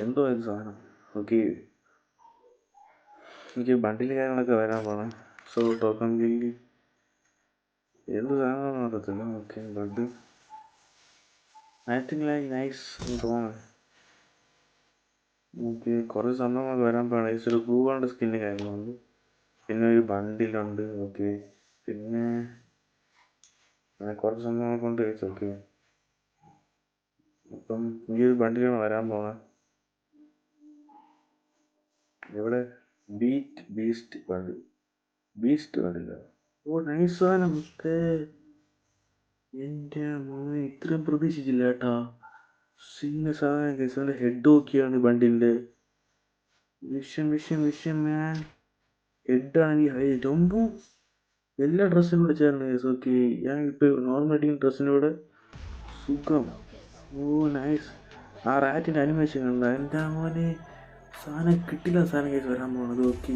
എന്തോ ഇത് സാധനം. ഓക്കെ, എനിക്ക് ബണ്ടിൽ കാര്യങ്ങളൊക്കെ വരാൻ പോകണം. സോ ടോക്കൺ ബില്ല് എന്ത് സാധനമാണെന്ന് അറിയത്തില്ല. Okay, bud I think like nice എന്ന് തോന്നുന്നു. ഓക്കെ, കുറേ സംഭവങ്ങളൊക്കെ വരാൻ പോകണം. ഒരു ബ്ലൂ സ്കിന്ന് കാര്യങ്ങളുണ്ട്, പിന്നെ ഒരു ബണ്ടിലുണ്ട്. ഓക്കെ, പിന്നെ കുറച്ച് സംഭവങ്ങൾ കൊണ്ട് കഴിച്ചു. ഓക്കെ, അപ്പം ഈ ഒരു ബണ്ടിലാണ് വരാൻ പോണേ. എവിടെ? ബീസ്റ്റ് ബണ്ടില്ല. ഓ നൈസ് സാധനം. എൻ്റെ മോനെ, ഇത്രയും പ്രതീക്ഷിച്ചില്ല കേട്ടാ. സീന സാധനം കേസ്. ഹെഡ് നോക്കിയാണ് ബണ്ടിൻ്റെ വിഷം മാൻ. ഹെഡാണെങ്കിൽ ഹൈറ്റ് ഒമ്പോ എല്ലാ ഡ്രസ്സിനും കൂടെ ചേർന്ന് കേസ്. ഓക്കെ, ഞാൻ ഇപ്പോൾ നോർമൽ അടിക്കുന്ന ഡ്രസ്സിനൂടെ സുഖം. ഓ നൈസ്. ആ റാറ്റിൻ്റെ അനിമേഷൻ കണ്ട എൻ്റെ മോനെ, സാധനം കിട്ടില്ല. സാധനം കേസ് വരാൻ പോണത്. ഓക്കെ,